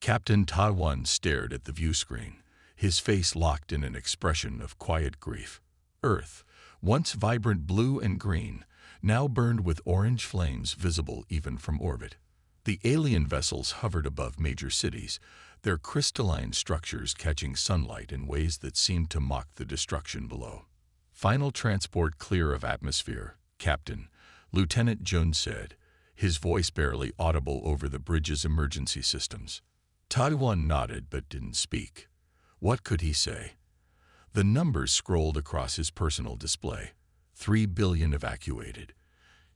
Captain Taiwan stared at the view screen, his face locked in an expression of quiet grief. Earth, once vibrant blue and green, now burned with orange flames visible even from orbit. The alien vessels hovered above major cities, their crystalline structures catching sunlight in ways that seemed to mock the destruction below. "Final transport clear of atmosphere, Captain," Lieutenant Jun said, his voice barely audible over the bridge's emergency systems. Taiwan nodded but didn't speak. What could he say? The numbers scrolled across his personal display. 3 billion evacuated.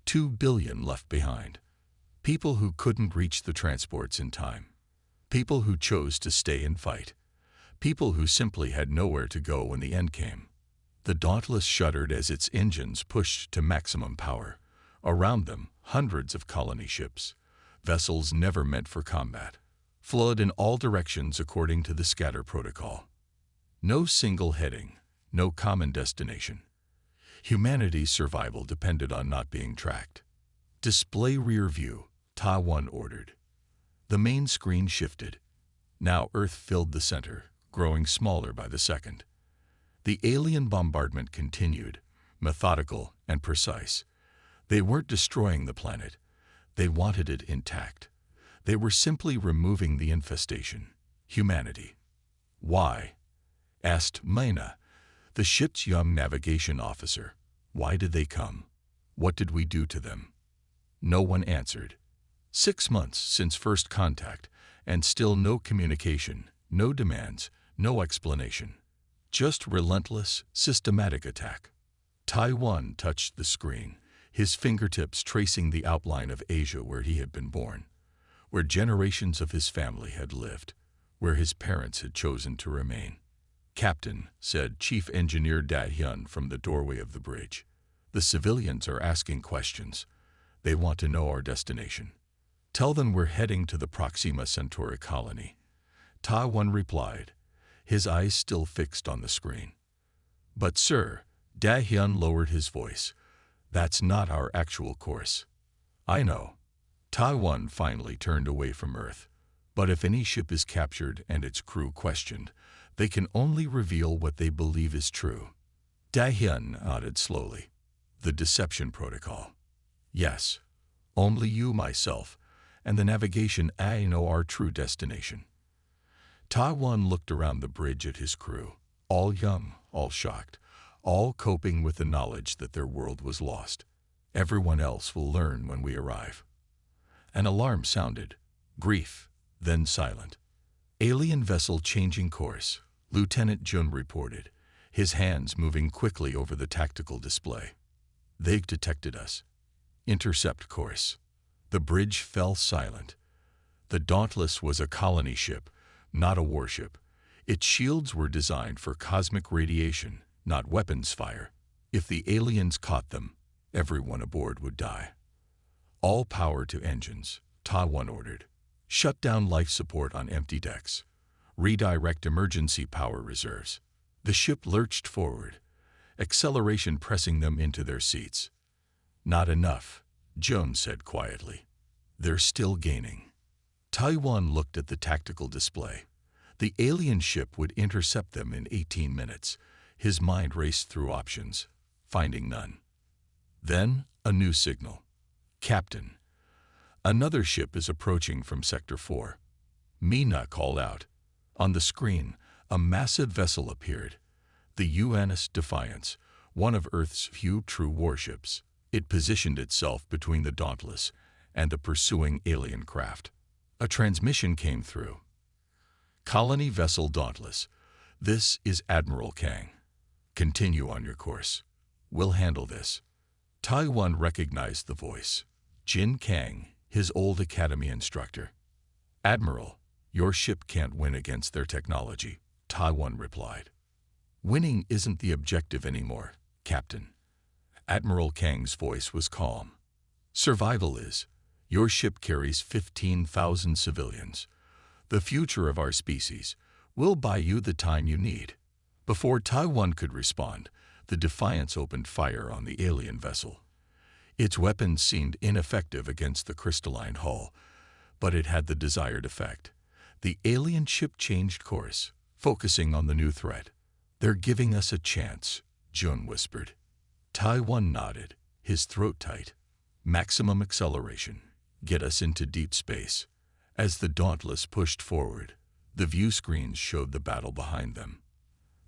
2 billion left behind. People who couldn't reach the transports in time. People who chose to stay and fight. People who simply had nowhere to go when the end came. The Dauntless shuddered as its engines pushed to maximum power. Around them, hundreds of colony ships, vessels never meant for combat, flowed in all directions according to the scatter protocol. No single heading, no common destination. Humanity's survival depended on not being tracked. "Display rear view," Taiwan ordered. The main screen shifted. Now Earth filled the center, growing smaller by the second. The alien bombardment continued, methodical and precise. They weren't destroying the planet. They wanted it intact. They were simply removing the infestation, humanity. "Why?" asked Maina, the ship's young navigation officer. "Why did they come? What did we do to them?" No one answered. 6 months since first contact, and still no communication, no demands, no explanation. Just relentless, systematic attack. Taiwan touched the screen, his fingertips tracing the outline of Asia where he had been born, where generations of his family had lived, where his parents had chosen to remain. "Captain," said Chief Engineer Da Hyun from the doorway of the bridge, "the civilians are asking questions. They want to know our destination." "Tell them we're heading to the Proxima Centauri colony," Taiwan replied, his eyes still fixed on the screen. "But sir," Da Hyun lowered his voice, "that's not our actual course." "I know." Taiwan finally turned away from Earth. "But if any ship is captured and its crew questioned, they can only reveal what they believe is true." Da Hyun nodded slowly. "The deception protocol." "Yes. Only you, myself, and the navigation I know our true destination." Taiwan looked around the bridge at his crew, all young, all shocked, all coping with the knowledge that their world was lost. "Everyone else will learn when we arrive." An alarm sounded. Brief, then silent. "Alien vessel changing course," Lieutenant Jun reported, his hands moving quickly over the tactical display. "They've detected us. Intercept course." The bridge fell silent. The Dauntless was a colony ship, not a warship. Its shields were designed for cosmic radiation, not weapons fire. If the aliens caught them, everyone aboard would die. "All power to engines," Taiwan ordered. "Shut down life support on empty decks. Redirect emergency power reserves." The ship lurched forward, acceleration pressing them into their seats. "Not enough," Jones said quietly. "They're still gaining." Taiwan looked at the tactical display. The alien ship would intercept them in 18 minutes. His mind raced through options, finding none. Then, a new signal. "Captain, another ship is approaching from Sector 4. Mina called out. On the screen, a massive vessel appeared. The UNS Defiance, one of Earth's few true warships. It positioned itself between the Dauntless and the pursuing alien craft. A transmission came through. "Colony Vessel Dauntless, this is Admiral Kang. Continue on your course. We'll handle this." Taiwan recognized the voice. Jin Kang, his old academy instructor. "Admiral, your ship can't win against their technology," Taiwan replied. "Winning isn't the objective anymore, Captain." Admiral Kang's voice was calm. "Survival is. Your ship carries 15,000 civilians. The future of our species. We'll buy you the time you need." Before Taiwan could respond, the Defiance opened fire on the alien vessel. Its weapons seemed ineffective against the crystalline hull, but it had the desired effect. The alien ship changed course, focusing on the new threat. "They're giving us a chance," Jun whispered. Taiwan nodded, his throat tight. "Maximum acceleration. Get us into deep space." As the Dauntless pushed forward, the view screens showed the battle behind them.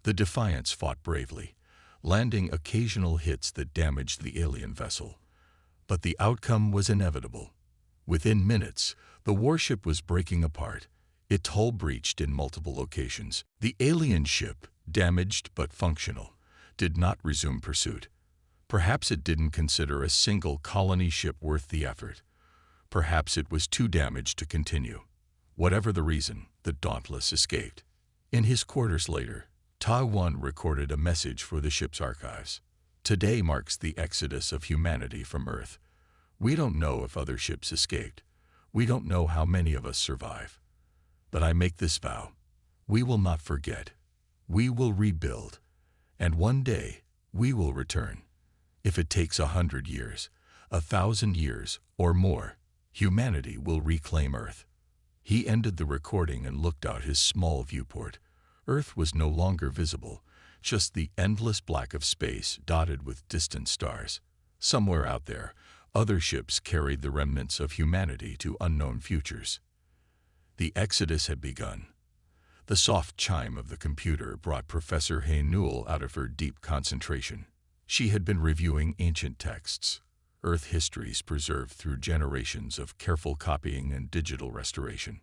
The Defiance fought bravely, landing occasional hits that damaged the alien vessel. But the outcome was inevitable. Within minutes, the warship was breaking apart, its hull breached in multiple locations. The alien ship, damaged but functional, did not resume pursuit. Perhaps it didn't consider a single colony ship worth the effort. Perhaps it was too damaged to continue. Whatever the reason, the Dauntless escaped. In his quarters later, Taiwan recorded a message for the ship's archives. "Today marks the exodus of humanity from Earth. We don't know if other ships escaped. We don't know how many of us survive. But I make this vow. We will not forget. We will rebuild. And one day, we will return. If it takes 100 years, 1,000 years, or more, humanity will reclaim Earth." He ended the recording and looked out his small viewport. Earth was no longer visible, just the endless black of space dotted with distant stars. Somewhere out there, other ships carried the remnants of humanity to unknown futures. The exodus had begun. The soft chime of the computer brought Professor Hay Newell out of her deep concentration. She had been reviewing ancient texts, Earth histories preserved through generations of careful copying and digital restoration.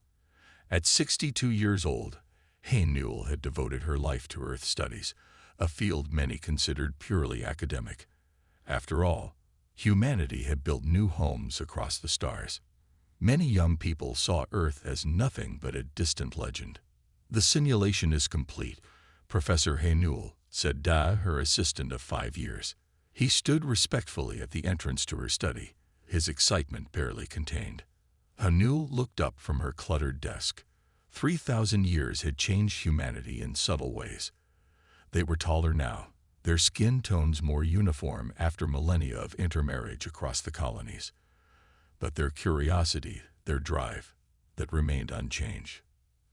At 62 years old, Hay Newell had devoted her life to Earth studies, a field many considered purely academic. After all, humanity had built new homes across the stars. Many young people saw Earth as nothing but a distant legend. "The simulation is complete," Professor Hay Newell said. Da, her assistant of 5 years. He stood respectfully at the entrance to her study, his excitement barely contained. Hanul looked up from her cluttered desk. 3,000 years had changed humanity in subtle ways. They were taller now, their skin tones more uniform after millennia of intermarriage across the colonies. But their curiosity, their drive, that remained unchanged.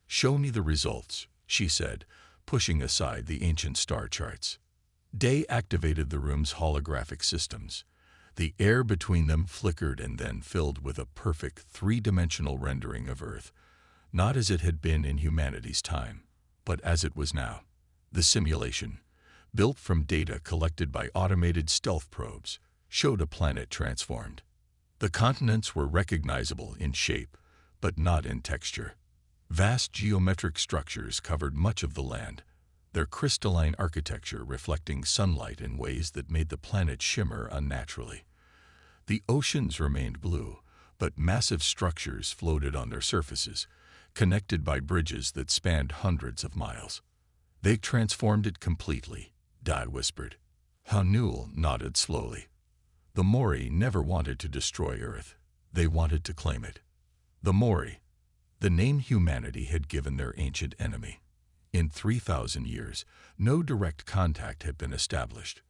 "Show me the results," she said, pushing aside the ancient star charts. Day activated the room's holographic systems. The air between them flickered and then filled with a perfect three-dimensional rendering of Earth, not as it had been in humanity's time, but as it was now. The simulation, built from data collected by automated stealth probes, showed a planet transformed. The continents were recognizable in shape, but not in texture. Vast geometric structures covered much of the land, their crystalline architecture reflecting sunlight in ways that made the planet shimmer unnaturally. The oceans remained blue, but massive structures floated on their surfaces, connected by bridges that spanned hundreds of miles. "They transformed it completely," Dad whispered. Hanul nodded slowly. "The Mori never wanted to destroy Earth. They wanted to claim it." The Mori, the name humanity had given their ancient enemy. In 3,000 years, no direct contact had been established.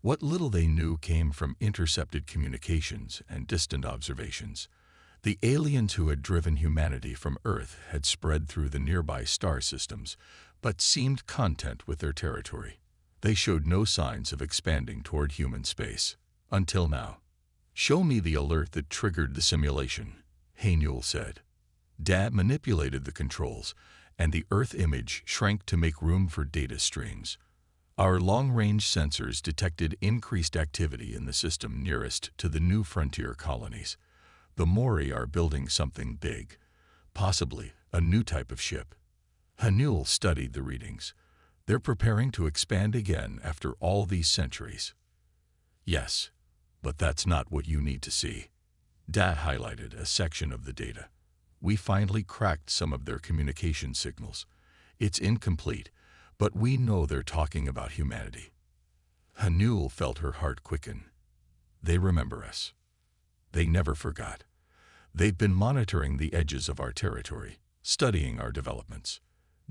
What little they knew came from intercepted communications and distant observations. The aliens who had driven humanity from Earth had spread through the nearby star systems, but seemed content with their territory. They showed no signs of expanding toward human space. Until now. "Show me the alert that triggered the simulation," Hanuel said. Dad manipulated the controls, and the Earth image shrank to make room for data streams. Our long-range sensors detected increased activity in the system nearest to the new frontier colonies. The Mori are building something big, possibly a new type of ship. Hanul studied the readings. They're preparing to expand again after all these centuries. Yes, but that's not what you need to see. Da highlighted a section of the data. We finally cracked some of their communication signals. It's incomplete, but we know they're talking about humanity. Hanul felt her heart quicken. They remember us. They never forgot. They've been monitoring the edges of our territory, studying our developments.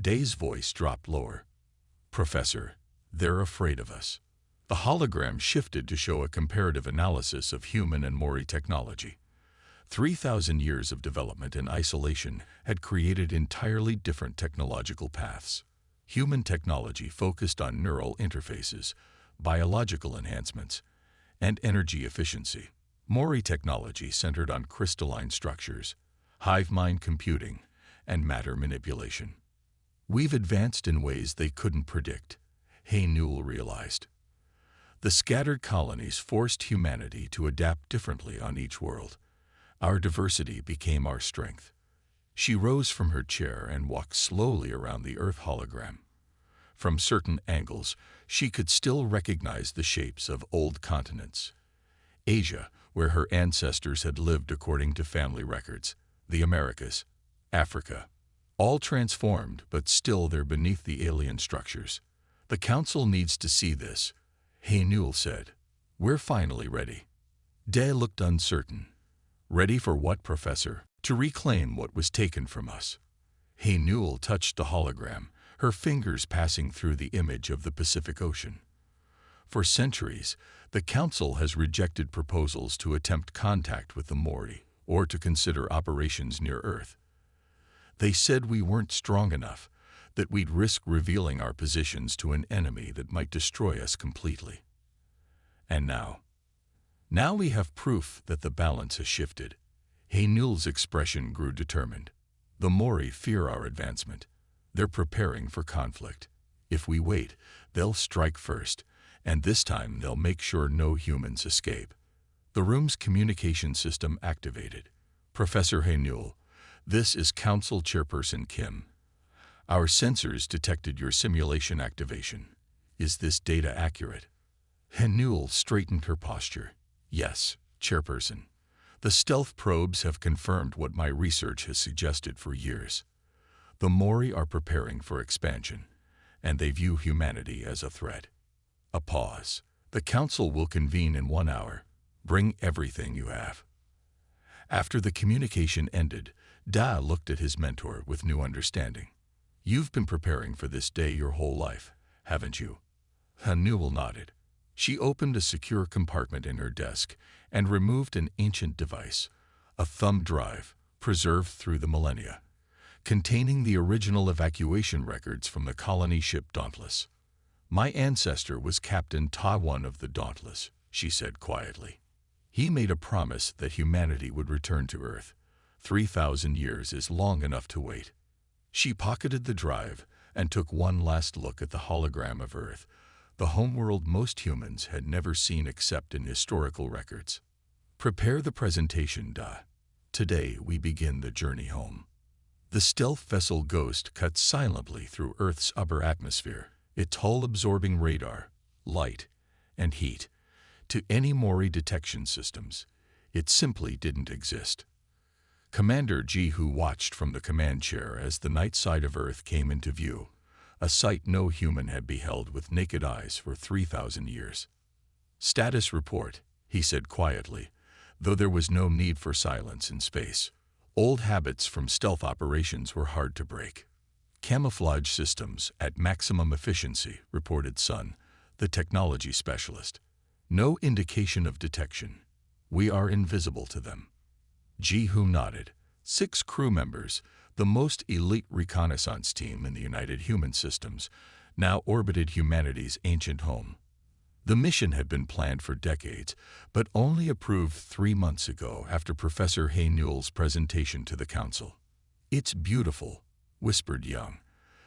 Day's voice dropped lower. "Professor, they're afraid of us." The hologram shifted to show a comparative analysis of human and Mori technology. 3,000 years of development and isolation had created entirely different technological paths. Human technology focused on neural interfaces, biological enhancements, and energy efficiency. Mori technology centered on crystalline structures, hive mind computing, and matter manipulation. We've advanced in ways they couldn't predict, Hay-Newell realized. The scattered colonies forced humanity to adapt differently on each world. Our diversity became our strength. She rose from her chair and walked slowly around the Earth hologram. From certain angles, she could still recognize the shapes of old continents. Asia, where her ancestors had lived according to family records, the Americas, Africa, all transformed, but still they're beneath the alien structures. The Council needs to see this, Hay-Newell said. We're finally ready. Day looked uncertain. Ready for what, Professor? To reclaim what was taken from us. Hay-Newell touched the hologram, her fingers passing through the image of the Pacific Ocean. For centuries, the Council has rejected proposals to attempt contact with the Mori or to consider operations near Earth. They said we weren't strong enough, that we'd risk revealing our positions to an enemy that might destroy us completely. And now we have proof that the balance has shifted. Hay-Newell's expression grew determined. The Mori fear our advancement. They're preparing for conflict. If we wait, they'll strike first, and this time they'll make sure no humans escape. The room's communication system activated. Professor Hay-Newell, this is Council Chairperson Kim. Our sensors detected your simulation activation. Is this data accurate? Hay-Newell straightened her posture. Yes, Chairperson. The stealth probes have confirmed what my research has suggested for years. The Mori are preparing for expansion, and they view humanity as a threat. A pause. The Council will convene in 1 hour. Bring everything you have. After the communication ended, Da looked at his mentor with new understanding. You've been preparing for this day your whole life, haven't you? Hay-Newell nodded. She opened a secure compartment in her desk and removed an ancient device, a thumb drive, preserved through the millennia, containing the original evacuation records from the colony ship Dauntless. My ancestor was Captain Ta-1 of the Dauntless, she said quietly. He made a promise that humanity would return to Earth. 3,000 years is long enough to wait. She pocketed the drive and took one last look at the hologram of Earth, the homeworld most humans had never seen except in historical records. Prepare the presentation, Da. Today we begin the journey home. The stealth vessel Ghost cut silently through Earth's upper atmosphere, its hull absorbing radar, light, and heat. To any Mori detection systems, it simply didn't exist. Commander Jihu watched from the command chair as the night side of Earth came into view, a sight no human had beheld with naked eyes for 3,000 years. Status report, he said quietly, though there was no need for silence in space. Old habits from stealth operations were hard to break. Camouflage systems at maximum efficiency, reported Sun, the technology specialist. No indication of detection. We are invisible to them. Jihu nodded. 6 crew members, the most elite reconnaissance team in the United Human Systems, now orbited humanity's ancient home. The mission had been planned for decades, but only approved 3 months ago after Professor Hay-Newell's presentation to the Council. It's beautiful, whispered Young,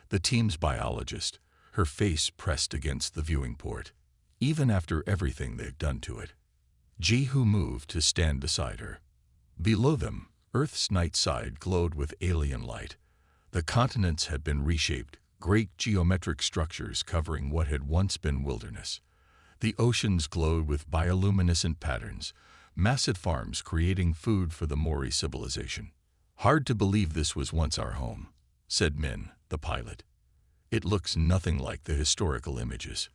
the team's biologist, her face pressed against the viewing port, even after everything they've done to it. Jihu moved to stand beside her. Below them, Earth's night side glowed with alien light. The continents had been reshaped, great geometric structures covering what had once been wilderness. The oceans glowed with bioluminescent patterns, massive farms creating food for the Mori civilization. Hard to believe this was once our home, said Min, the pilot. It looks nothing like the historical images.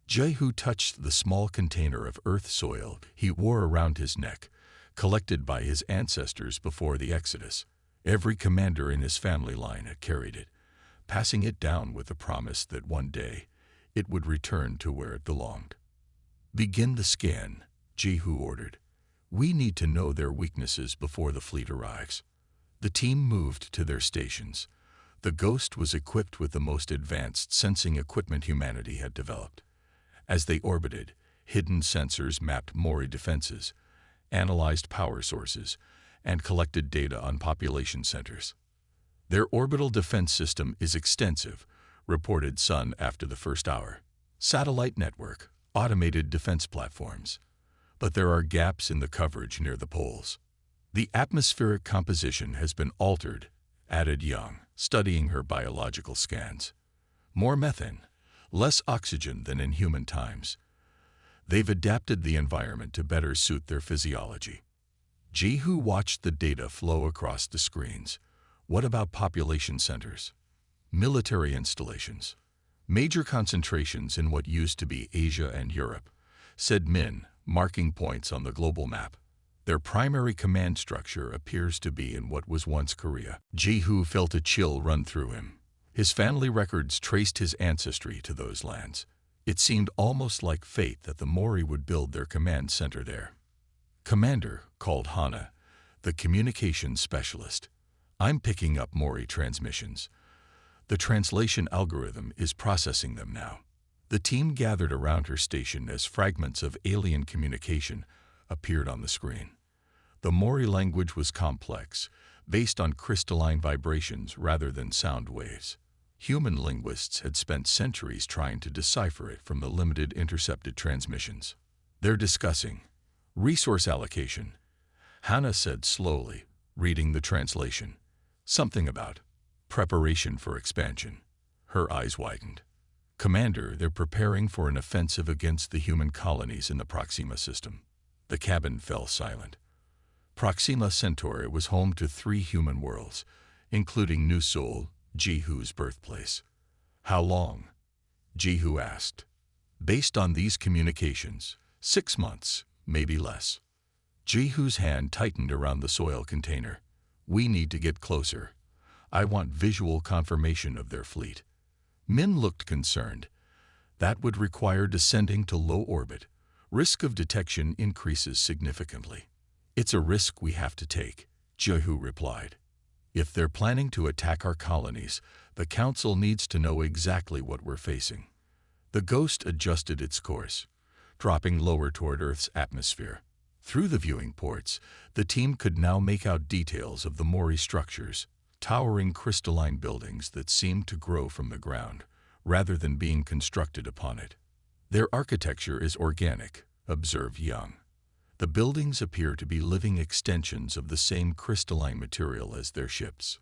Jihu touched the small container of earth soil he wore around his neck, collected by his ancestors before the Exodus. Every commander in his family line had carried it, passing it down with the promise that one day it would return to where it belonged. Begin the scan, Jihu ordered. We need to know their weaknesses before the fleet arrives. The team moved to their stations. The Ghost was equipped with the most advanced sensing equipment humanity had developed. As they orbited, hidden sensors mapped Mori defenses, analyzed power sources, and collected data on population centers. Their orbital defense system is extensive, reported Sun after the first hour. Satellite network, automated defense platforms. But there are gaps in the coverage near the poles. The atmospheric composition has been altered, added Young, studying her biological scans. More methane, less oxygen than in human times. They've adapted the environment to better suit their physiology. Jihu watched the data flow across the screens. What about population centers? Military installations. Major concentrations in what used to be Asia and Europe, said Min, marking points on the global map. Their primary command structure appears to be in what was once Korea. Jihu felt a chill run through him. His family records traced his ancestry to those lands. It seemed almost like fate that the Mori would build their command center there. Commander, called Hana, the communications specialist. I'm picking up Mori transmissions. The translation algorithm is processing them now. The team gathered around her station as fragments of alien communication appeared on the screen. The Mori language was complex, based on crystalline vibrations rather than sound waves. Human linguists had spent centuries trying to decipher it from the limited intercepted transmissions. They're discussing resource allocation, Hana said slowly, reading the translation. Something about preparation for expansion. Her eyes widened. Commander, they're preparing for an offensive against the human colonies in the Proxima system. The cabin fell silent. Proxima Centauri was home to 3 human worlds, including New Seoul, Jihu's birthplace. How long? Jihu asked. Based on these communications, 6 months, maybe less. Jihu's hand tightened around the soil container. We need to get closer. I want visual confirmation of their fleet. Min looked concerned. That would require descending to low orbit. Risk of detection increases significantly. It's a risk we have to take, Jihu replied. If they're planning to attack our colonies, the Council needs to know exactly what we're facing. The Ghost adjusted its course, dropping lower toward Earth's atmosphere. Through the viewing ports, the team could now make out details of the Mori structures, towering crystalline buildings that seemed to grow from the ground, rather than being constructed upon it. Their architecture is organic, observed Young. The buildings appear to be living extensions of the same crystalline material as their ships.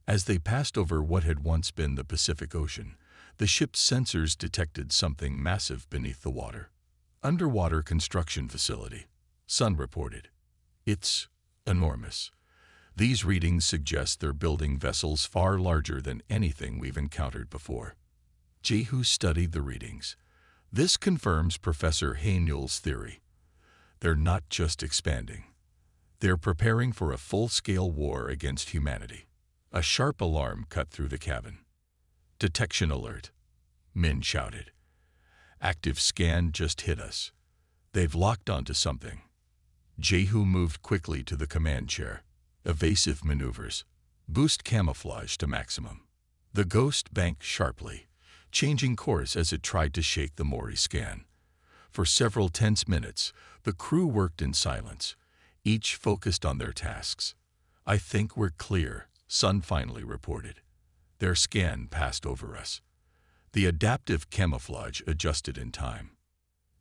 As they passed over what had once been the Pacific Ocean, the ship's sensors detected something massive beneath the water. Underwater construction facility, Sun reported. It's enormous. These readings suggest they're building vessels far larger than anything we've encountered before. Jihu studied the readings. This confirms Professor Haynul's theory. They're not just expanding. They're preparing for a full-scale war against humanity. A sharp alarm cut through the cabin. Detection alert, Min shouted. Active scan just hit us. They've locked onto something. Jihu moved quickly to the command chair. Evasive maneuvers. Boost camouflage to maximum. The Ghost banked sharply, changing course as it tried to shake the Mori scan. For several tense minutes, the crew worked in silence, each focused on their tasks. I think we're clear, Sun finally reported. Their scan passed over us. The adaptive camouflage adjusted in time.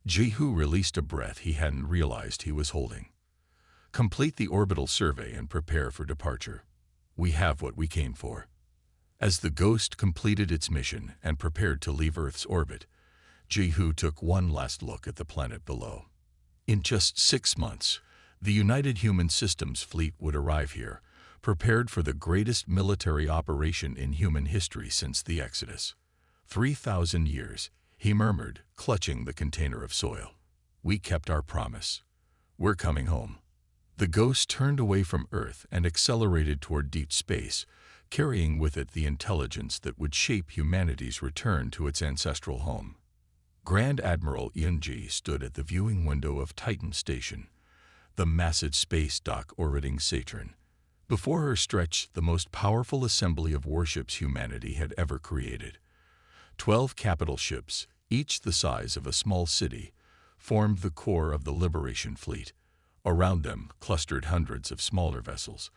Jihu released a breath he hadn't realized he was holding. Complete the orbital survey and prepare for departure. We have what we came for. As the Ghost completed its mission and prepared to leave Earth's orbit, Jihu took one last look at the planet below. In just 6 months, the United Human Systems fleet would arrive here, prepared for the greatest military operation in human history since the Exodus. 3,000 years, he murmured, clutching the container of soil. We kept our promise. We're coming home. The Ghost turned away from Earth and accelerated toward deep space, carrying with it the intelligence that would shape humanity's return to its ancestral home. Grand Admiral Yunji stood at the viewing window of Titan Station. the massive space dock orbiting Saturn. Before her stretched the most powerful assembly of warships humanity had ever created. 12 capital ships, each the size of a small city, formed the core of the Liberation Fleet. Around them clustered hundreds of smaller vessels,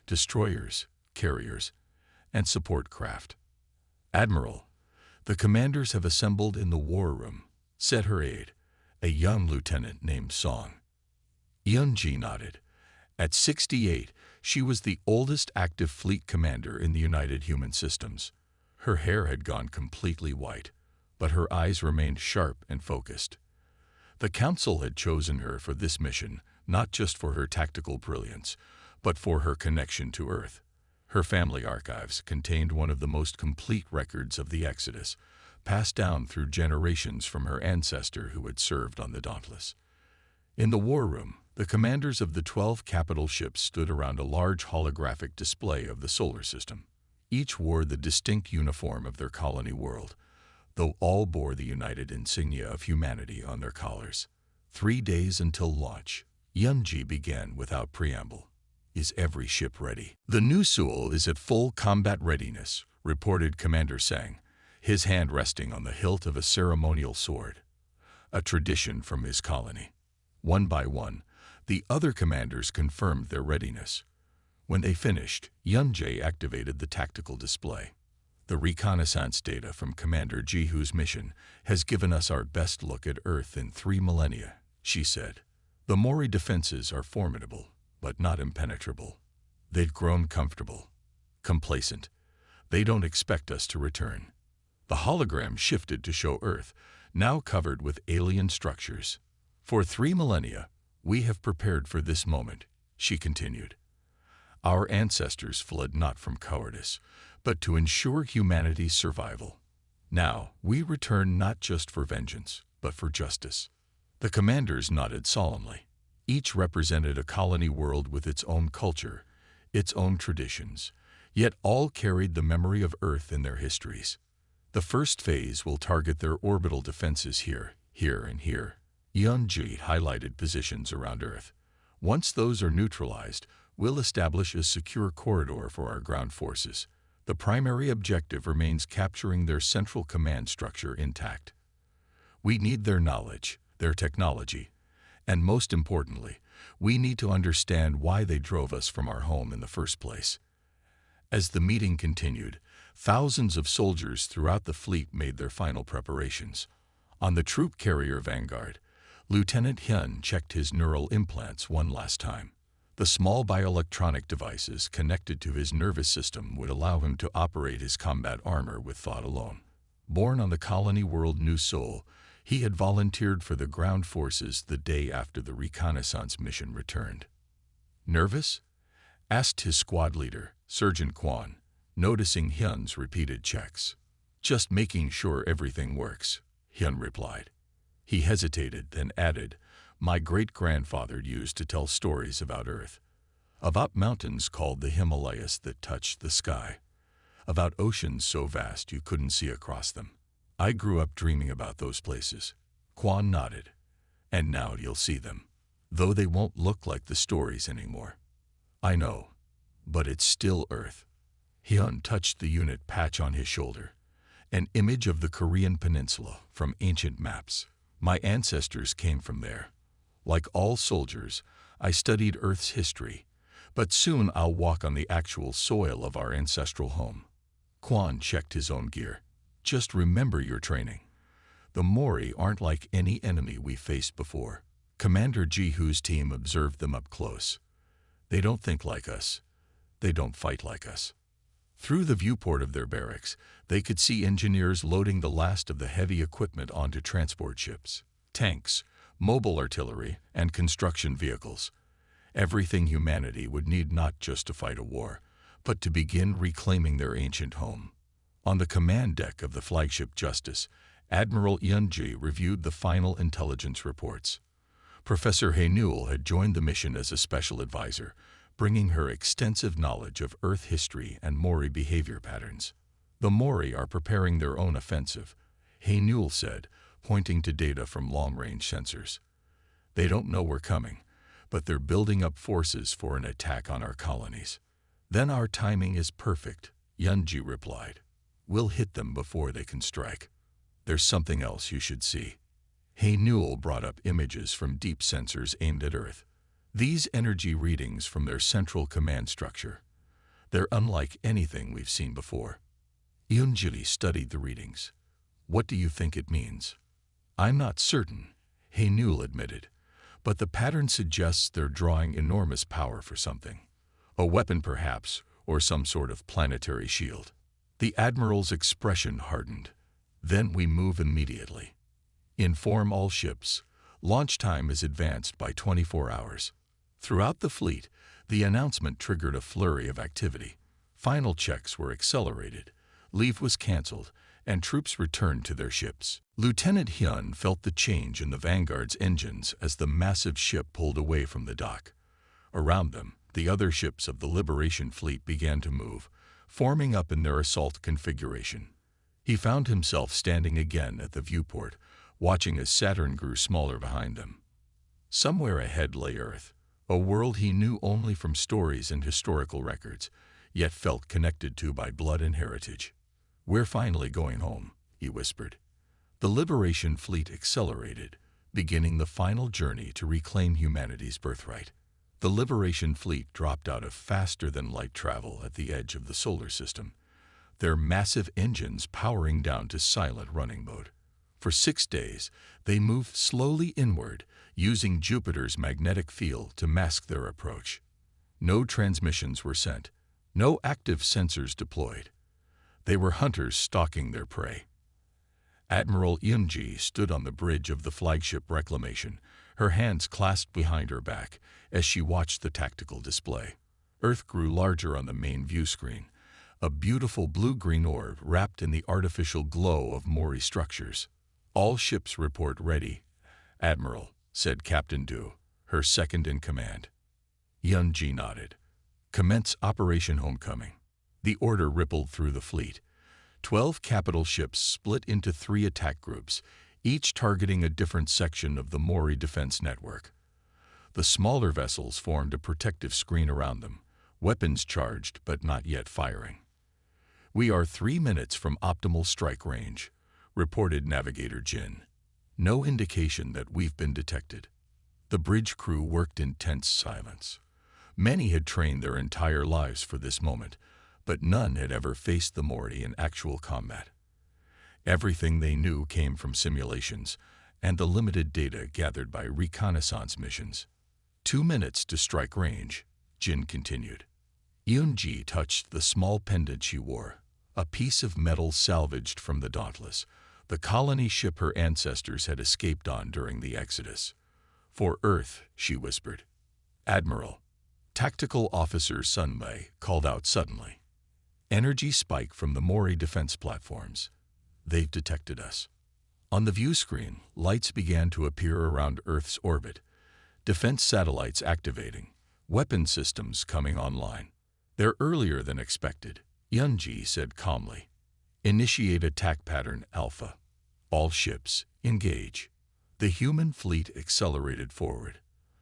destroyers, carriers, and support craft. "Admiral, the commanders have assembled in the war room," said her aide, a young lieutenant named Song. Yunji nodded. At 68, she was the oldest active fleet commander in the United Human Systems. Her hair had gone completely white, but her eyes remained sharp and focused. The Council had chosen her for this mission, not just for her tactical brilliance, but for her connection to Earth. Her family archives contained one of the most complete records of the Exodus, passed down through generations from her ancestor who had served on the Dauntless. In the war room, the commanders of the 12 capital ships stood around a large holographic display of the solar system. Each wore the distinct uniform of their colony world, though all bore the united insignia of humanity on their collars. 3 days until launch. Yunji began without preamble. "Is every ship ready?" "The new Seoul is at full combat readiness," reported Commander Sang, his hand resting on the hilt of a ceremonial sword, a tradition from his colony. One by one, the other commanders confirmed their readiness. When they finished, Yunji activated the tactical display. "The reconnaissance data from Commander Jihu's mission has given us our best look at Earth in 3 millennia, she said. "The Mori defenses are formidable, but not impenetrable. They've grown comfortable, complacent. They don't expect us to return." The hologram shifted to show Earth, now covered with alien structures. "For 3 millennia, we have prepared for this moment," she continued. "Our ancestors fled not from cowardice, but to ensure humanity's survival. Now, we return not just for vengeance, but for justice." The commanders nodded solemnly. Each represented a colony world with its own culture, its own traditions, yet all carried the memory of Earth in their histories. "The first phase will target their orbital defenses here, and here." Yunji highlighted positions around Earth. "Once those are neutralized, we'll establish a secure corridor for our ground forces. The primary objective remains capturing their central command structure intact. We need their knowledge, their technology, and most importantly, we need to understand why they drove us from our home in the first place." As the meeting continued, thousands of soldiers throughout the fleet made their final preparations. On the troop carrier Vanguard, Lieutenant Hyun checked his neural implants one last time. The small bioelectronic devices connected to his nervous system would allow him to operate his combat armor with thought alone. Born on the colony world New Seoul, he had volunteered for the ground forces the day after the reconnaissance mission returned. "Nervous?" asked his squad leader, Sergeant Kwon, noticing Hyun's repeated checks. "Just making sure everything works," Hyun replied. He hesitated, then added, "My great-grandfather used to tell stories about Earth, about mountains called the Himalayas that touched the sky, about oceans so vast you couldn't see across them. I grew up dreaming about those places." Kwon nodded. "And now you'll see them, though they won't look like the stories anymore." "I know, but it's still Earth." Hyun touched the unit patch on his shoulder, an image of the Korean peninsula from ancient maps. "My ancestors came from there. Like all soldiers, I studied Earth's history, but soon I'll walk on the actual soil of our ancestral home." Kwon checked his own gear. "Just remember your training. The Mori aren't like any enemy we faced before." Commander Jihu's team observed them up close. "They don't think like us. They don't fight like us." Through the viewport of their barracks, they could see engineers loading the last of the heavy equipment onto transport ships, tanks, mobile artillery, and construction vehicles. Everything humanity would need not just to fight a war, but to begin reclaiming their ancient home. On the command deck of the flagship Justice, Admiral Yunji reviewed the final intelligence reports. Professor Hae-Newell had joined the mission as a special advisor, bringing her extensive knowledge of Earth history and Mori behavior patterns. "The Mori are preparing their own offensive," Hae-Newell said, pointing to data from long-range sensors. "They don't know we're coming, but they're building up forces for an attack on our colonies. Then our timing is perfect, Yunji replied. We'll hit them before they can strike. There's something else you should see. Hey Newell brought up images from deep sensors aimed at Earth. These energy readings from their central command structure. They're unlike anything we've seen before. Yunji studied the readings. What do you think it means? I'm not certain, Hey Newell admitted, but the pattern suggests they're drawing enormous power for something. A weapon perhaps, or some sort of planetary shield. The Admiral's expression hardened. Then we move immediately. Inform all ships. Launch time is advanced by 24 hours. Throughout the fleet, the announcement triggered a flurry of activity. Final checks were accelerated. Leave was canceled, and troops returned to their ships. Lieutenant Hyun felt the change in the Vanguard's engines as the massive ship pulled away from the dock. Around them, the other ships of the Liberation Fleet began to move, forming up in their assault configuration. He found himself standing again at the viewport, watching as Saturn grew smaller behind them. Somewhere ahead lay Earth, a world he knew only from stories and historical records, yet felt connected to by blood and heritage. We're finally going home, he whispered. The Liberation Fleet accelerated, beginning the final journey to reclaim humanity's birthright. The Liberation Fleet dropped out of faster-than-light travel at the edge of the solar system, their massive engines powering down to silent running mode. For 6 days, they moved slowly inward, using Jupiter's magnetic field to mask their approach. No transmissions were sent, no active sensors deployed. They were hunters stalking their prey. Admiral Yunji stood on the bridge of the flagship Reclamation, her hands clasped behind her back as she watched the tactical display. Earth grew larger on the main view screen, a beautiful blue-green orb wrapped in the artificial glow of Mori structures. All ships report ready, Admiral, said Captain Du, her second-in-command. Yunji nodded. Commence Operation Homecoming. The order rippled through the fleet. 12 capital ships split into 3 attack groups, each targeting a different section of the Mori defense network. The smaller vessels formed a protective screen around them, weapons charged but not yet firing. We are 3 minutes from optimal strike range, reported Navigator Jin. No indication that we've been detected. The bridge crew worked in tense silence. Many had trained their entire lives for this moment, but none had ever faced the Mori in actual combat. Everything they knew came from simulations and the limited data gathered by reconnaissance missions. 2 minutes to strike range, Jin continued. Yunji touched the small pendant she wore, a piece of metal salvaged from the Dauntless, the colony ship her ancestors had escaped on during the Exodus. For Earth, she whispered. Admiral. Tactical Officer Sunmei called out suddenly. Energy spike from the Mori defense platforms. They've detected us. On the view screen, lights began to appear around Earth's orbit. Defense satellites activating. Weapon systems coming online. They're earlier than expected, Yunji said calmly. Initiate attack pattern Alpha. All ships, engage. The human fleet accelerated forward.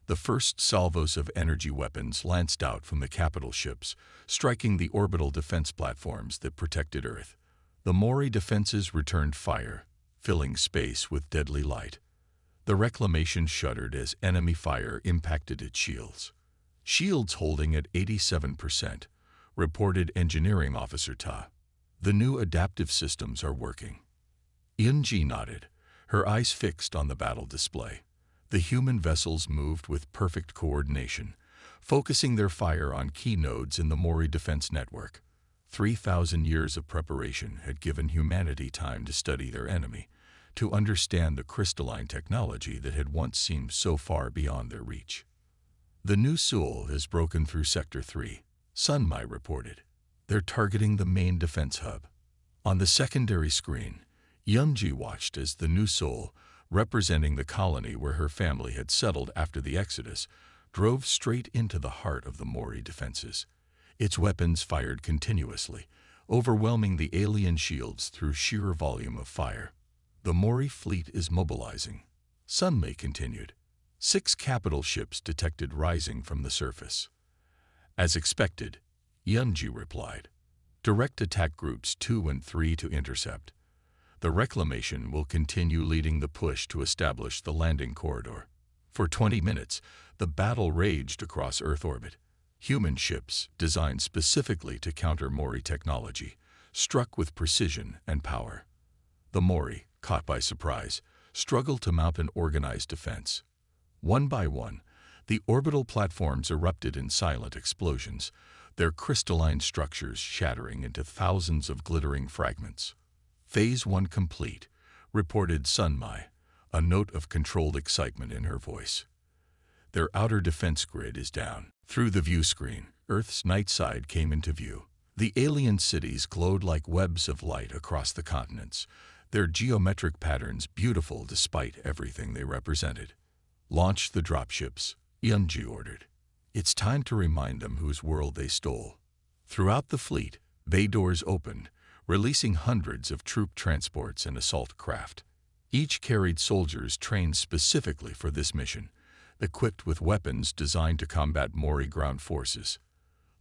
The first salvos of energy weapons lanced out from the capital ships, striking the orbital defense platforms that protected Earth. The Mori defenses returned fire, filling space with deadly light. The Reclamation shuddered as enemy fire impacted its shields. Shields holding at 87%, reported Engineering Officer Ta. The new adaptive systems are working. Yunji nodded, her eyes fixed on the battle display. The human vessels moved with perfect coordination, focusing their fire on key nodes in the Mori defense network. 3,000 years of preparation had given humanity time to study their enemy, to understand the crystalline technology that had once seemed so far beyond their reach. The new Seoul has broken through Sector 3, Sunmai reported. They're targeting the main defense hub. On the secondary screen, Yunji watched as the new Seoul, representing the colony where her family had settled after the Exodus, drove straight into the heart of the Mori defenses. Its weapons fired continuously, overwhelming the alien shields through sheer volume of fire. The Mori fleet is mobilizing. Sunmei continued. 6 capital ships detected rising from the surface. As expected, Yunji replied. Direct attack groups 2 and 3 to intercept. The reclamation will continue leading the push to establish the landing corridor. For 20 minutes, the battle raged across Earth orbit. Human ships, designed specifically to counter Mori technology, struck with precision and power. The Mori, caught by surprise, struggled to mount an organized defense. One by one, the orbital platforms erupted in silent explosions, their crystalline structures shattering into thousands of glittering fragments. Phase 1 complete, reported Sunmai, a note of controlled excitement in her voice. Their outer defense grid is down. Through the view screen, Earth's night side came into view. The alien cities glowed like webs of light across the continents, their geometric patterns beautiful despite everything they represented. Launch the dropships, Yunji ordered. It's time to remind them whose world they stole. Throughout the fleet, bay doors opened, releasing hundreds of troop transports and assault craft. Each carried soldiers trained specifically for this mission, equipped with weapons designed to combat Mori ground forces.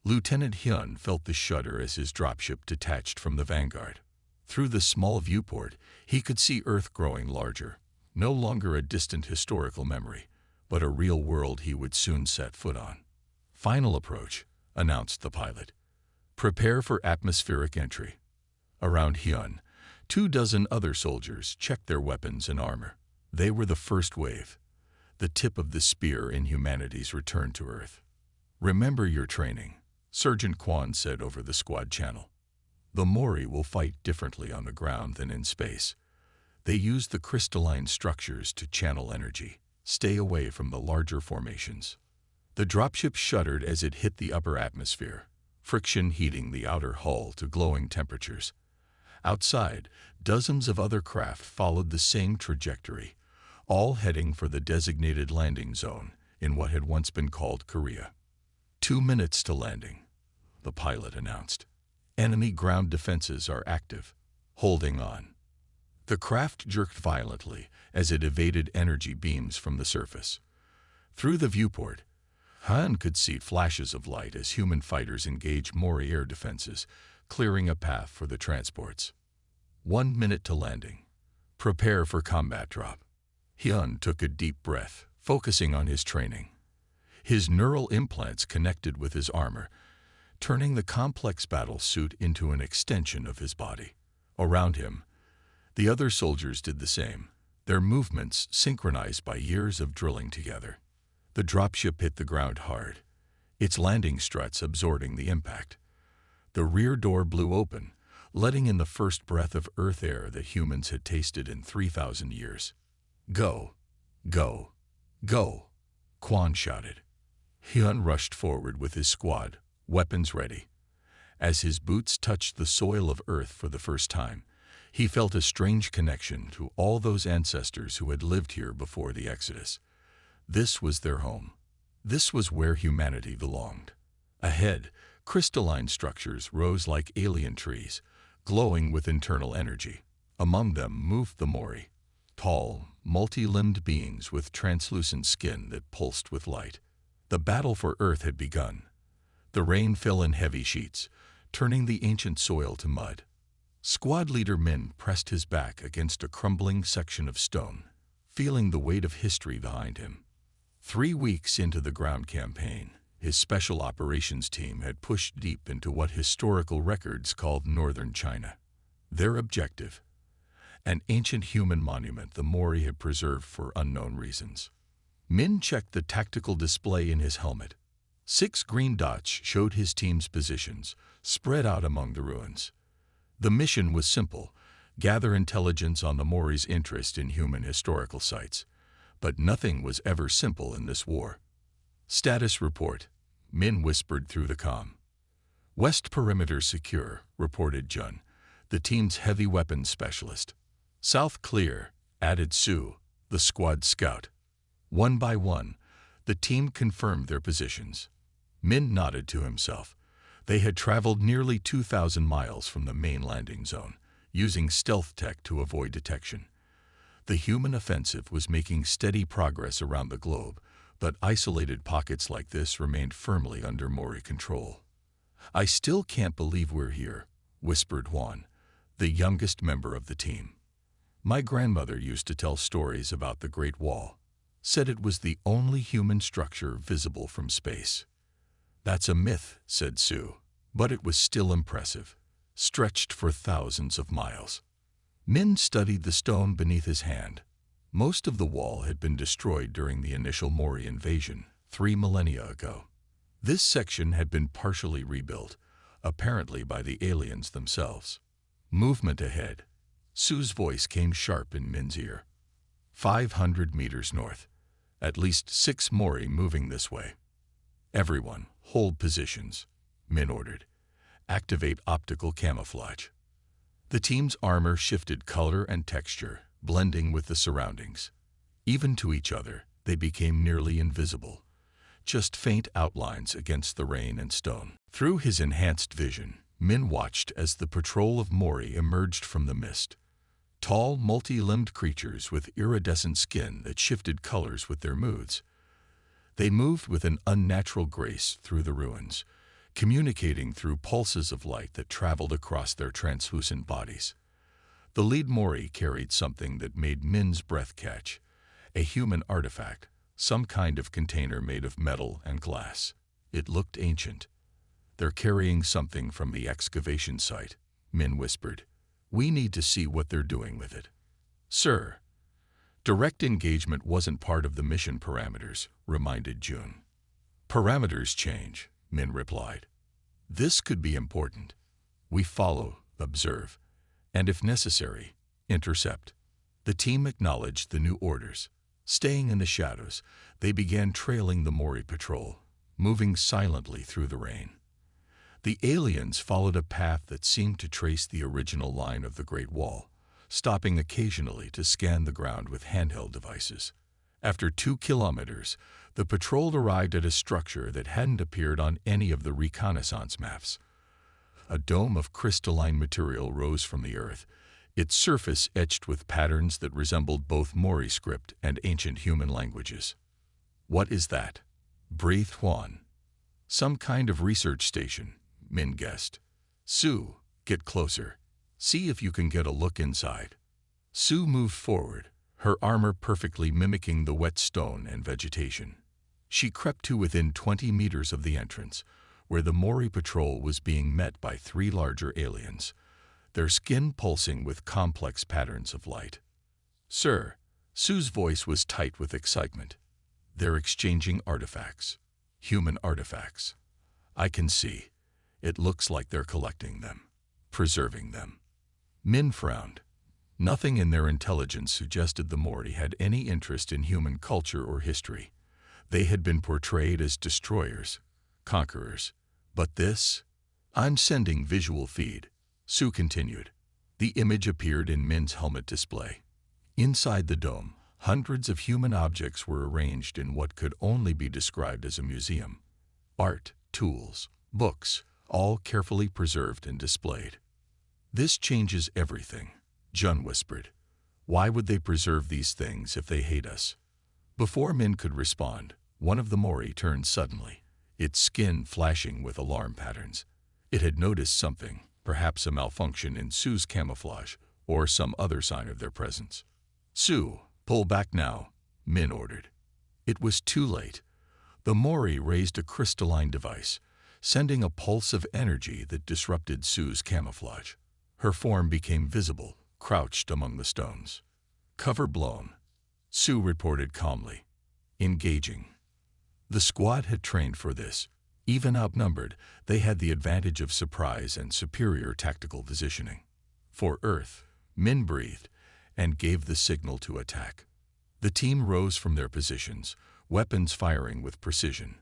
Lieutenant Hyun felt the shudder as his dropship detached from the vanguard. Through the small viewport, he could see Earth growing larger, no longer a distant historical memory, but a real world he would soon set foot on. Final approach, announced the pilot. Prepare for atmospheric entry. Around Hyun, 24 other soldiers checked their weapons and armor. They were the first wave, the tip of the spear in humanity's return to Earth. Remember your training, Sergeant Kwan said over the squad channel. The Mori will fight differently on the ground than in space. They use the crystalline structures to channel energy. Stay away from the larger formations. The dropship shuddered as it hit the upper atmosphere, friction heating the outer hull to glowing temperatures. Outside, dozens of other craft followed the same trajectory, all heading for the designated landing zone in what had once been called Korea. 2 minutes to landing, the pilot announced. Enemy ground defenses are active. Holding on. The craft jerked violently as it evaded energy beams from the surface. Through the viewport, Han could see flashes of light as human fighters engaged Mori air defenses, clearing a path for the transports. 1 minute to landing. Prepare for combat drop. Hyun took a deep breath, focusing on his training. His neural implants connected with his armor, turning the complex battle suit into an extension of his body. Around him, the other soldiers did the same, their movements synchronized by years of drilling together. The dropship hit the ground hard, its landing struts absorbing the impact. The rear door blew open, letting in the first breath of Earth air that humans had tasted in 3,000 years. Go, go, go, Kwan shouted. Hyun rushed forward with his squad, weapons ready. As his boots touched the soil of Earth for the first time, he felt a strange connection to all those ancestors who had lived here before the Exodus. This was their home. This was where humanity belonged. Ahead, crystalline structures rose like alien trees, glowing with internal energy. Among them moved the Mori, tall, multi-limbed beings with translucent skin that pulsed with light. The battle for Earth had begun. The rain fell in heavy sheets, turning the ancient soil to mud. Squad leader Min pressed his back against a crumbling section of stone, feeling the weight of history behind him. 3 weeks into the ground campaign, his special operations team had pushed deep into what historical records called Northern China. Their objective: an ancient human monument the Mori had preserved for unknown reasons. Min checked the tactical display in his helmet. 6 green dots showed his team's positions, spread out among the ruins. The mission was simple: gather intelligence on the Mori's interest in human historical sites. But nothing was ever simple in this war. Status report, Min whispered through the comm. West perimeter secure, reported Jun, the team's heavy weapons specialist. South clear, added Su, the squad scout. One by one, the team confirmed their positions. Min nodded to himself. They had traveled nearly 2,000 miles from the main landing zone, using stealth tech to avoid detection. The human offensive was making steady progress around the globe, but isolated pockets like this remained firmly under Mori control. "I still can't believe we're here," whispered Juan, the youngest member of the team. "My grandmother used to tell stories about the Great Wall, said it was the only human structure visible from space." "That's a myth," said Sue, "but it was still impressive, stretched for thousands of miles." Min studied the stone beneath his hand. Most of the wall had been destroyed during the initial Mori invasion 3 millennia ago. This section had been partially rebuilt, apparently by the aliens themselves. "Movement ahead." Sue's voice came sharp in Min's ear. 500 meters north. At least 6 Mori moving this way. "Everyone, hold positions," Min ordered. "Activate optical camouflage." The team's armor shifted color and texture, blending with the surroundings. Even to each other, they became nearly invisible, just faint outlines against the rain and stone. Through his enhanced vision, Min watched as the patrol of Mori emerged from the mist. Tall, multi-limbed creatures with iridescent skin that shifted colors with their moods. They moved with an unnatural grace through the ruins, communicating through pulses of light that traveled across their translucent bodies. The lead Mori carried something that made Min's breath catch, a human artifact, some kind of container made of metal and glass. It looked ancient. "They're carrying something from the excavation site," Min whispered. "We need to see what they're doing with it." "Sir." "Direct engagement wasn't part of the mission parameters," reminded June. "Parameters change," Min replied. "This could be important. We follow, observe, and if necessary, intercept." The team acknowledged the new orders. Staying in the shadows, they began trailing the Mori patrol, moving silently through the rain. The aliens followed a path that seemed to trace the original line of the Great Wall, stopping occasionally to scan the ground with handheld devices. After 2 kilometers, the patrol arrived at a structure that hadn't appeared on any of the reconnaissance maps. A dome of crystalline material rose from the earth, its surface etched with patterns that resembled both Mori script and ancient human languages. "What is that?" breathed Juan. "Some kind of research station," Min guessed. "Sue, get closer. See if you can get a look inside." Sue moved forward, her armor perfectly mimicking the wet stone and vegetation. She crept to within 20 meters of the entrance, where the Mori patrol was being met by 3 larger aliens, their skin pulsing with complex patterns of light. "Sir," Sue's voice was tight with excitement. "They're exchanging artifacts. Human artifacts. I can see. It looks like they're collecting them, preserving them." Min frowned. Nothing in their intelligence suggested the Mori had any interest in human culture or history. They had been portrayed as destroyers, conquerors. But this? "I'm sending visual feed," Sue continued. The image appeared in Min's helmet display. Inside the dome, hundreds of human objects were arranged in what could only be described as a museum. Art, tools, books, all carefully preserved and displayed. "This changes everything," Jun whispered. "Why would they preserve these things if they hate us?" Before Min could respond, one of the Mori turned suddenly, its skin flashing with alarm patterns. It had noticed something, perhaps a malfunction in Sue's camouflage, or some other sign of their presence. "Sue, pull back now," Min ordered. It was too late. The Mori raised a crystalline device, sending a pulse of energy that disrupted Sue's camouflage. Her form became visible, crouched among the stones. "Cover blown," Sue reported calmly. "Engaging." The squad had trained for this. Even outnumbered, they had the advantage of surprise and superior tactical positioning. For Earth, Min breathed and gave the signal to attack. The team rose from their positions, weapons firing with precision.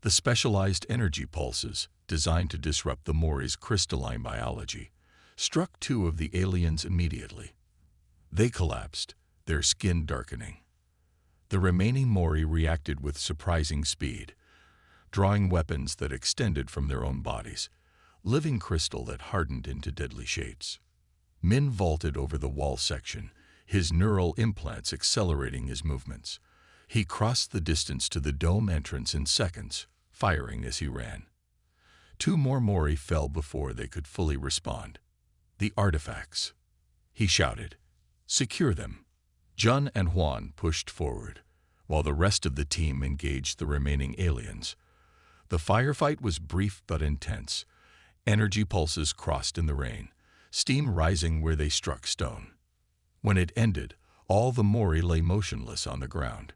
The specialized energy pulses, designed to disrupt the Mori's crystalline biology, struck 2 of the aliens immediately. They collapsed, their skin darkening. The remaining Mori reacted with surprising speed, drawing weapons that extended from their own bodies, living crystal that hardened into deadly shapes. Min vaulted over the wall section, his neural implants accelerating his movements. He crossed the distance to the dome entrance in seconds, firing as he ran. 2 more Mori fell before they could fully respond. "The artifacts," he shouted. "Secure them." Jun and Huan pushed forward, while the rest of the team engaged the remaining aliens. The firefight was brief but intense. Energy pulses crossed in the rain, steam rising where they struck stone. When it ended, all the Mori lay motionless on the ground.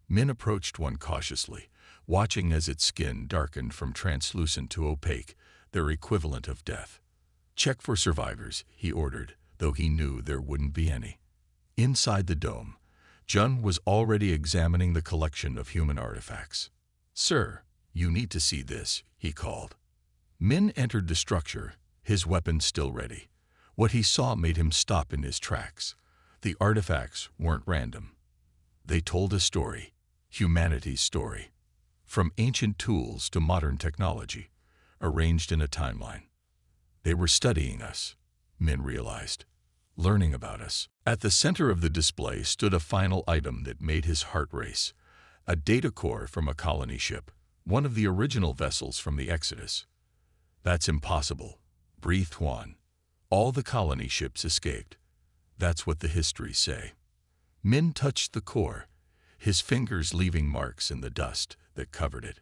Min approached one cautiously, watching as its skin darkened from translucent to opaque, their equivalent of death. "Check for survivors," he ordered, though he knew there wouldn't be any. Inside the dome, Jun was already examining the collection of human artifacts. "Sir, you need to see this," he called. Min entered the structure, his weapon still ready. What he saw made him stop in his tracks. The artifacts weren't random. They told a story, humanity's story. From ancient tools to modern technology, arranged in a timeline. They were studying us, Min realized, learning about us. At the center of the display stood a final item that made his heart race. A data core from a colony ship, one of the original vessels from the Exodus. "That's impossible," breathed Huan. "All the colony ships escaped. That's what the histories say." Min touched the core, his fingers leaving marks in the dust that covered it.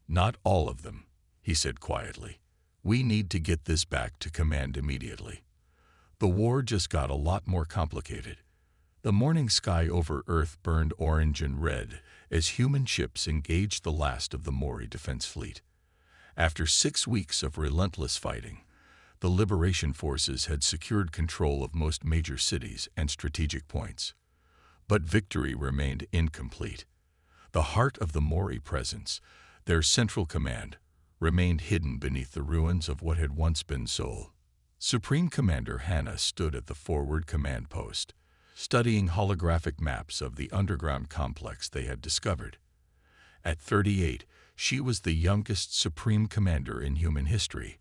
"Not all of them," he said quietly. "We need to get this back to command immediately." The war just got a lot more complicated. The morning sky over Earth burned orange and red as human ships engaged the last of the Mori defense fleet. After 6 weeks of relentless fighting, the Liberation Forces had secured control of most major cities and strategic points. But victory remained incomplete. The heart of the Mori presence, their central command, remained hidden beneath the ruins of what had once been Seoul. Supreme Commander Hannah stood at the forward command post, studying holographic maps of the underground complex they had discovered. At 38, she was the youngest Supreme Commander in human history,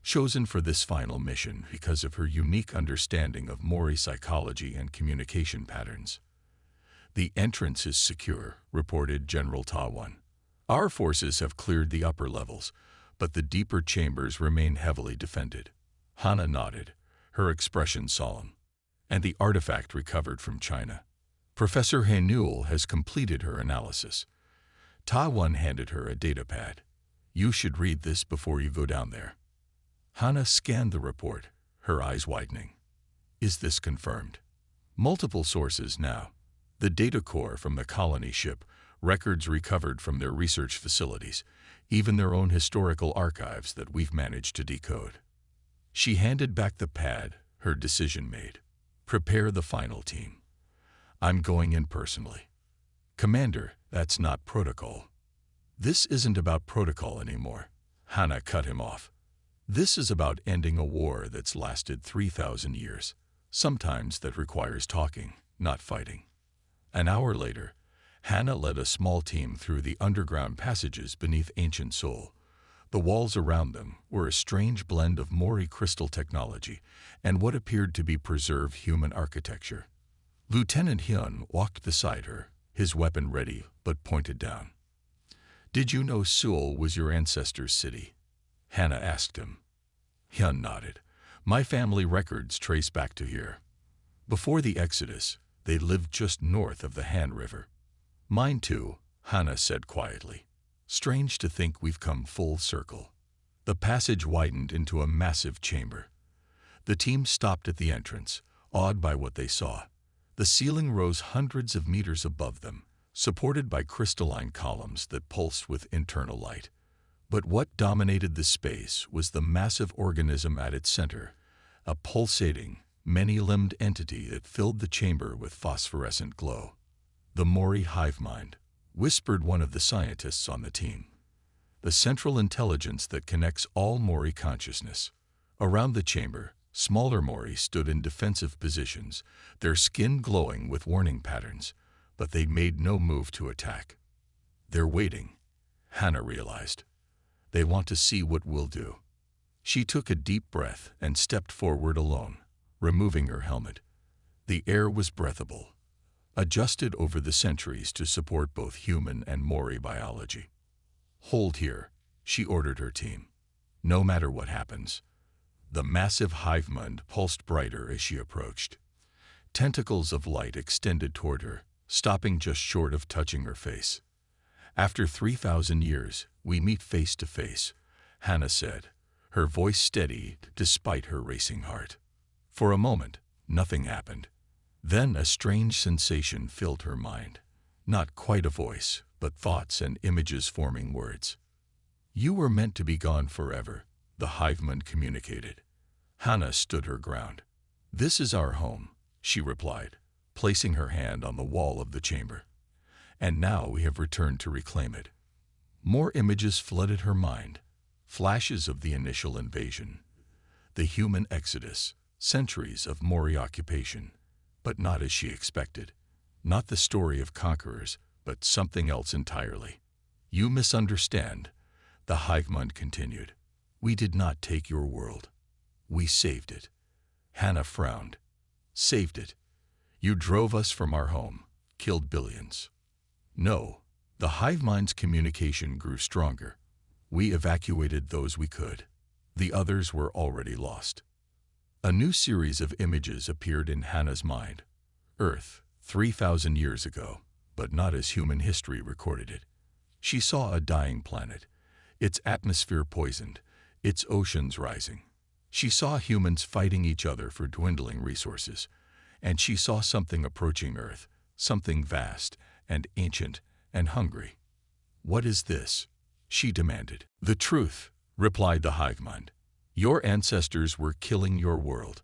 chosen for this final mission because of her unique understanding of Mori psychology and communication patterns. "The entrance is secure," reported General Tawan. "Our forces have cleared the upper levels, but the deeper chambers remain heavily defended." Hannah nodded, her expression solemn. "And the artifact recovered from China. Professor Hainul has completed her analysis." Tawan handed her a datapad. "You should read this before you go down there." Hannah scanned the report, her eyes widening. "Is this confirmed?" "Multiple sources now. The data core from the colony ship, records recovered from their research facilities, even their own historical archives that we've managed to decode." She handed back the pad, her decision made. "Prepare the final team. I'm going in personally." "Commander, that's not protocol." "This isn't about protocol anymore," Hannah cut him off. "This is about ending a war that's lasted 3,000 years. Sometimes that requires talking, not fighting." An hour later, Hannah led a small team through the underground passages beneath ancient Seoul. The walls around them were a strange blend of Mori crystal technology and what appeared to be preserved human architecture. Lieutenant Hyun walked beside her, his weapon ready but pointed down. "Did you know Seoul was your ancestors' city?" Hannah asked him. Hyun nodded. "My family records trace back to here. Before the Exodus, they lived just north of the Han River." "Mine too," Hannah said quietly. "Strange to think we've come full circle." The passage widened into a massive chamber. The team stopped at the entrance, awed by what they saw. The ceiling rose hundreds of meters above them, supported by crystalline columns that pulsed with internal light. But what dominated the space was the massive organism at its center, a pulsating, many-limbed entity that filled the chamber with phosphorescent glow. "The Mori hive mind," whispered one of the scientists on the team. "The central intelligence that connects all Mori consciousness." Around the chamber, smaller Mori stood in defensive positions, their skin glowing with warning patterns, but they made no move to attack. "They're waiting," Hannah realized. "They want to see what we'll do." She took a deep breath and stepped forward alone, removing her helmet. The air was breathable, adjusted over the centuries to support both human and Mori biology. "Hold here," she ordered her team. "No matter what happens." The massive hive mind pulsed brighter as she approached. Tentacles of light extended toward her, stopping just short of touching her face. "After 3,000 years, we meet face to face," Hannah said, her voice steady despite her racing heart. For a moment, nothing happened. Then a strange sensation filled her mind. Not quite a voice, but thoughts and images forming words. "You were meant to be gone forever," the hiveman communicated. Hannah stood her ground. "This is our home," she replied, placing her hand on the wall of the chamber. "And now we have returned to reclaim it." More images flooded her mind, flashes of the initial invasion, the human exodus, centuries of Mori occupation, but not as she expected. Not the story of conquerors, but something else entirely. "You misunderstand," the Hivemund continued. "We did not take your world. We saved it." Hannah frowned. "Saved it? You drove us from our home, killed billions." "No." The Hivemind's communication grew stronger. "We evacuated those we could. The others were already lost." A new series of images appeared in Hannah's mind. Earth, 3,000 years ago, but not as human history recorded it. She saw a dying planet, its atmosphere poisoned, its oceans rising. She saw humans fighting each other for dwindling resources, and she saw something approaching Earth, something vast and ancient and hungry. "What is this?" she demanded. "The truth," replied the Hivemind. "Your ancestors were killing your world,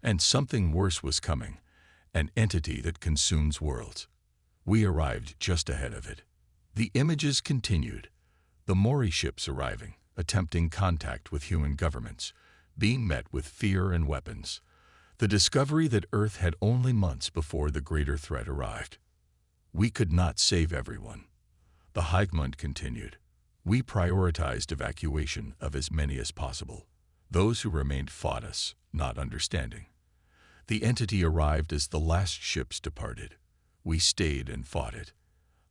and something worse was coming, an entity that consumes worlds. We arrived just ahead of it." The images continued, the Mori ships arriving, attempting contact with human governments, being met with fear and weapons. The discovery that Earth had only months before the greater threat arrived. "We could not save everyone," the Hivemund continued. "We prioritized evacuation of as many as possible. Those who remained fought us, not understanding. The entity arrived as the last ships departed. We stayed and fought it."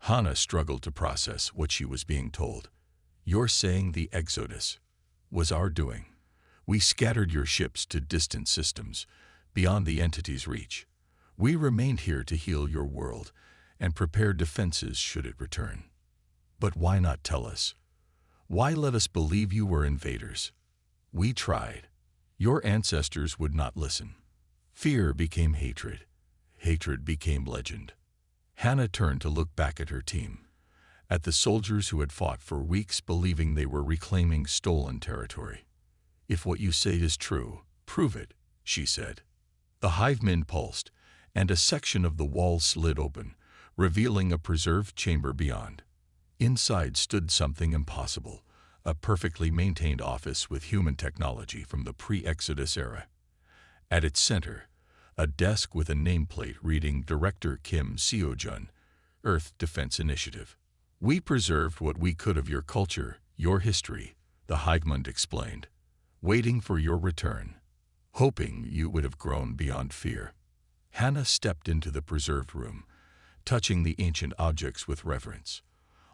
Hannah struggled to process what she was being told. "You're saying the exodus was our doing. We scattered your ships to distant systems, beyond the entity's reach. We remained here to heal your world and prepare defenses should it return. But why not tell us? Why let us believe you were invaders? We tried. Your ancestors would not listen. Fear became hatred. Hatred became legend." Hannah turned to look back at her team, at the soldiers who had fought for weeks believing they were reclaiming stolen territory. "If what you say is true, prove it," she said. The hivemen pulsed, and a section of the wall slid open, revealing a preserved chamber beyond. Inside stood something impossible, a perfectly maintained office with human technology from the pre-Exodus era. At its center, a desk with a nameplate reading Director Kim Seojun, Earth Defense Initiative. "We preserved what we could of your culture, your history," the Hivemund explained, "waiting for your return, hoping you would have grown beyond fear." Hannah stepped into the preserved room, touching the ancient objects with reverence.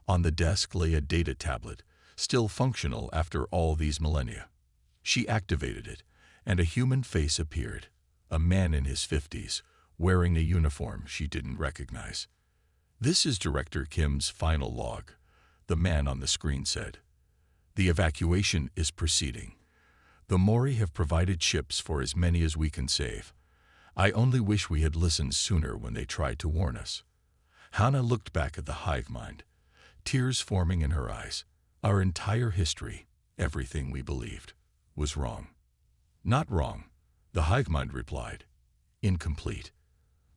On the desk lay a data tablet, still functional after all these millennia. She activated it, and a human face appeared, a man in his 50s, wearing a uniform she didn't recognize. "This is Director Kim's final log," the man on the screen said. "The evacuation is proceeding. The Mori have provided ships for as many as we can save. I only wish we had listened sooner when they tried to warn us." Hannah looked back at the Hivemind, tears forming in her eyes. Our entire history, everything we believed, was wrong. "Not wrong," the Hivemind replied. "Incomplete."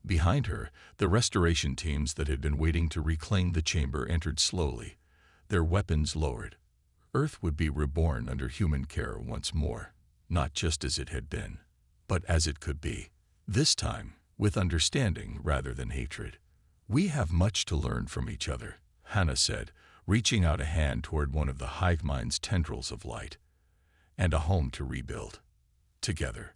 Behind her, the restoration teams that had been waiting to reclaim the chamber entered slowly, their weapons lowered. Earth would be reborn under human care once more, not just as it had been, but as it could be. This time, with understanding rather than hatred. "We have much to learn from each other," Hannah said, reaching out a hand toward one of the Hivemind's tendrils of light. "And a home to rebuild. Together."